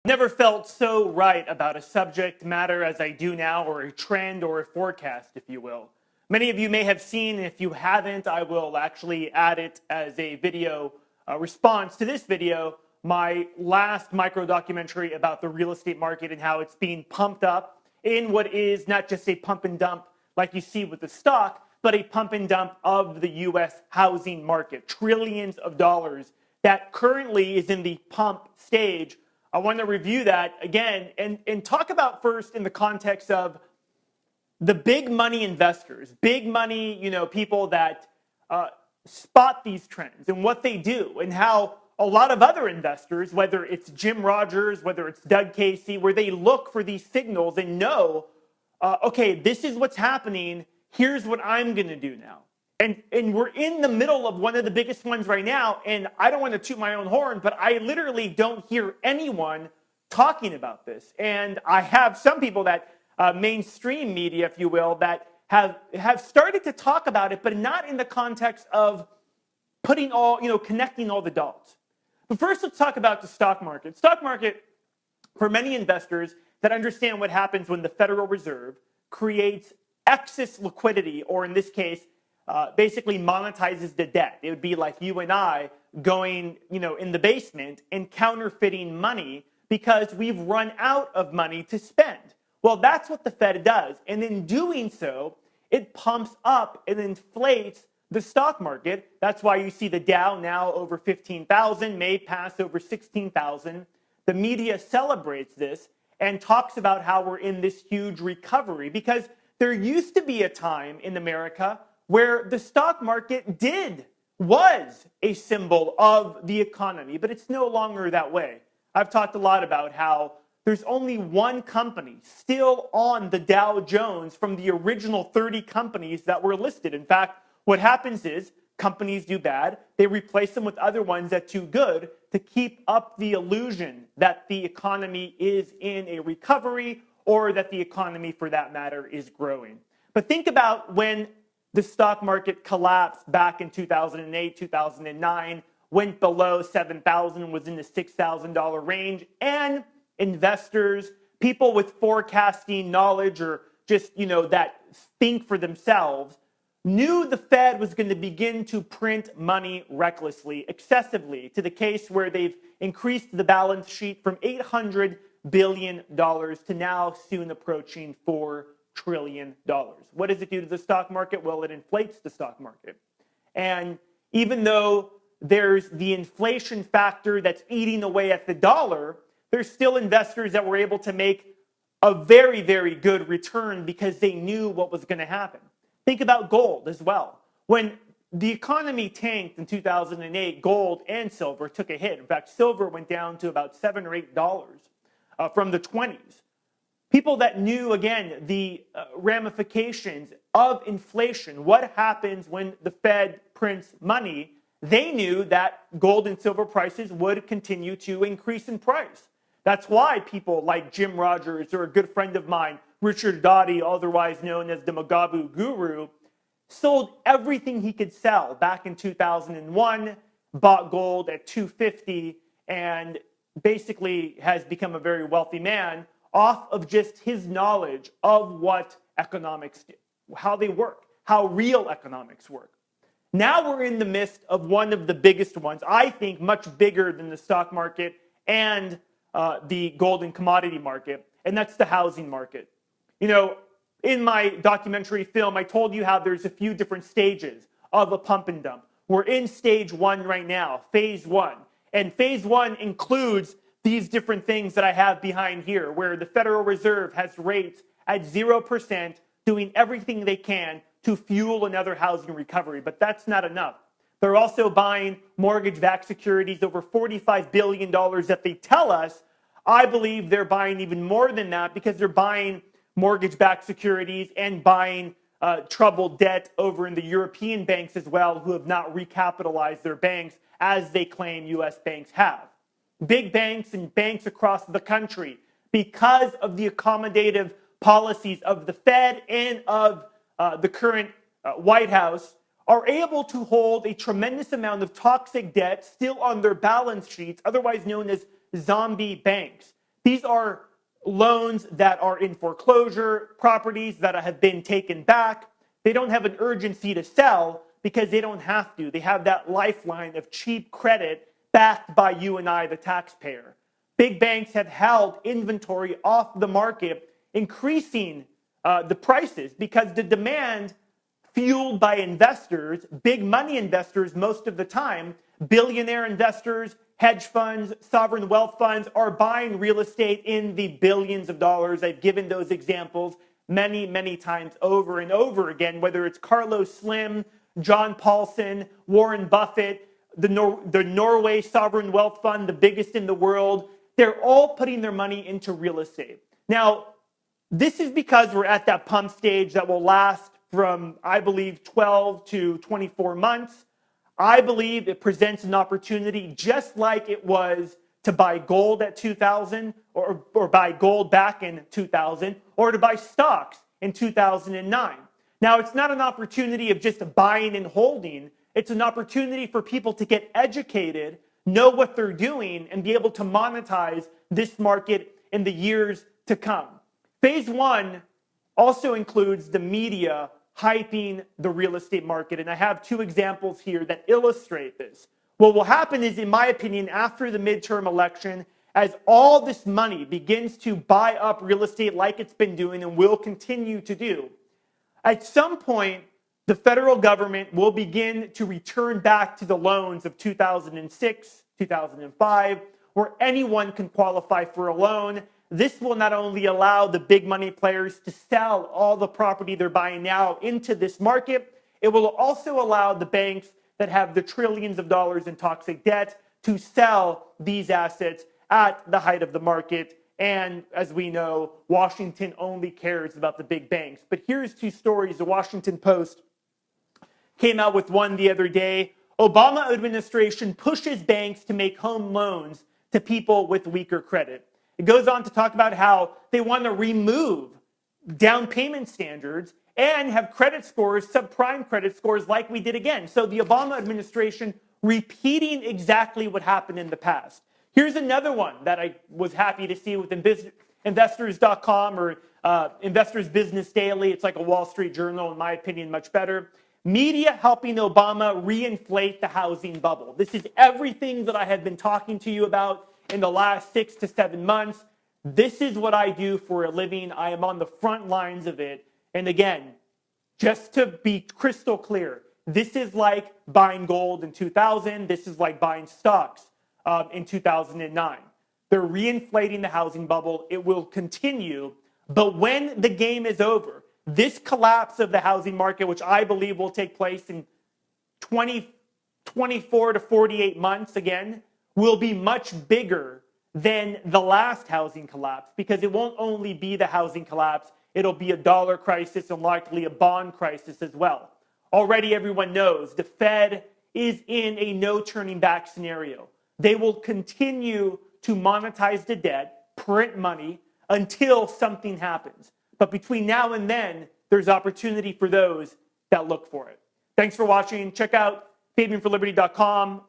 Never felt so right about a subject matter as I do now, or a trend or a forecast, if you will. Many of you may have seen, and if you haven't, I will actually add it as a video response to this video, my last micro documentary about the real estate market and how it's being pumped up in what is not just a pump and dump like you see with the stock, but a pump and dump of the US housing market. Trillions of dollars that currently is in the pump stage. I want to review that again and talk about first in the context of the big money investors, big money, people that spot these trends and what they do, and how a lot of other investors, whether it's Jim Rogers, whether it's Doug Casey, where they look for these signals and know, okay, this is what's happening. Here's what I'm going to do now. And we're in the middle of one of the biggest ones right now, and I don't want to toot my own horn, but I literally don't hear anyone talking about this. And I have some people that, mainstream media, if you will, that have started to talk about it, but not in the context of putting connecting all the dots. But first, let's talk about the stock market. Stock market, for many investors that understand what happens when the Federal Reserve creates excess liquidity, or in this case, basically monetizes the debt. It would be like you and I going, in the basement and counterfeiting money because we've run out of money to spend. Well, that's what the Fed does. And in doing so, it pumps up and inflates the stock market. That's why you see the Dow now over 15,000, may pass over 16,000. The media celebrates this and talks about how we're in this huge recovery, because there used to be a time in America where the stock market was a symbol of the economy, but it's no longer that way. I've talked a lot about how there's only one company still on the Dow Jones from the original 30 companies that were listed. In fact, what happens is companies do bad, they replace them with other ones that do good to keep up the illusion that the economy is in a recovery, or that the economy, for that matter, is growing. But think about when the stock market collapsed back in 2008, 2009, went below 7,000, was in the $6,000 range, and investors, people with forecasting knowledge, or just, that think for themselves, knew the Fed was going to begin to print money recklessly, excessively, to the case where they've increased the balance sheet from $800 billion to now soon approaching $4 trillion. What does it do to the stock market? Well, it inflates the stock market. And even though there's the inflation factor that's eating away at the dollar, there's still investors that were able to make a very, very good return because they knew what was going to happen. Think about gold as well. When the economy tanked in 2008, gold and silver took a hit. In fact, silver went down to about $7 or $8 from the 20s. People that knew, again, the ramifications of inflation, what happens when the Fed prints money, they knew that gold and silver prices would continue to increase in price. That's why people like Jim Rogers, or a good friend of mine, Richard Doty, otherwise known as the Magabu Guru, sold everything he could sell back in 2001, bought gold at $250, and basically has become a very wealthy man off of just his knowledge of what economics do, how they work, how real economics work. Now we're in the midst of one of the biggest ones, I think much bigger than the stock market and the gold and commodity market, and that's the housing market. In my documentary film, I told you how there's a few different stages of a pump and dump. We're in stage one right now, phase one. And phase one includes these different things that I have behind here, where the Federal Reserve has rates at 0%, doing everything they can to fuel another housing recovery. But that's not enough. They're also buying mortgage-backed securities, over $45 billion that they tell us. I believe they're buying even more than that, because they're buying mortgage-backed securities and buying troubled debt over in the European banks as well, who have not recapitalized their banks as they claim U.S. banks have. Big banks and banks across the country, because of the accommodative policies of the Fed and of the current White House, are able to hold a tremendous amount of toxic debt still on their balance sheets, otherwise known as zombie banks. These are loans that are in foreclosure, properties that have been taken back. They don't have an urgency to sell because they don't have to. They have that lifeline of cheap credit backed by you and I, the taxpayer. Big banks have held inventory off the market, increasing the prices because the demand fueled by investors, big money investors most of the time, billionaire investors, hedge funds, sovereign wealth funds are buying real estate in the billions of dollars. I've given those examples many, many times over and over again, whether it's Carlos Slim, John Paulson, Warren Buffett, the Norway Sovereign Wealth Fund, the biggest in the world. They're all putting their money into real estate. Now, this is because we're at that pump stage that will last from, I believe, 12 to 24 months. I believe it presents an opportunity just like it was to buy gold at 2000 or buy gold back in 2000 or to buy stocks in 2009. Now, it's not an opportunity of just buying and holding. It's an opportunity for people to get educated, know what they're doing, and be able to monetize this market in the years to come. Phase one also includes the media hyping the real estate market. And I have two examples here that illustrate this. What will happen is, in my opinion, after the midterm election, as all this money begins to buy up real estate like it's been doing and will continue to do, at some point, the federal government will begin to return back to the loans of 2006, 2005, where anyone can qualify for a loan. This will not only allow the big money players to sell all the property they're buying now into this market, it will also allow the banks that have the trillions of dollars in toxic debt to sell these assets at the height of the market. And as we know, Washington only cares about the big banks. But here's two stories. The Washington Post came out with one the other day. Obama administration pushes banks to make home loans to people with weaker credit. It goes on to talk about how they want to remove down payment standards and have credit scores, subprime credit scores, like we did again. So the Obama administration repeating exactly what happened in the past. Here's another one that I was happy to see within investors.com or Investors Business Daily. It's like a Wall Street Journal, in my opinion, much better. Media helping Obama reinflate the housing bubble. This is everything that I have been talking to you about in the last 6 to 7 months. This is what I do for a living. I am on the front lines of it. And again, just to be crystal clear, this is like buying gold in 2000. This is like buying stocks in 2009. They're reinflating the housing bubble. It will continue. But when the game is over, this collapse of the housing market, which I believe will take place in 24 to 48 months again, will be much bigger than the last housing collapse, because it won't only be the housing collapse, it'll be a dollar crisis and likely a bond crisis as well. Already everyone knows the Fed is in a no turning back scenario. They will continue to monetize the debt, print money, until something happens. But between now and then, there's opportunity for those that look for it. Thanks for watching. Check out FabianForLiberty.com.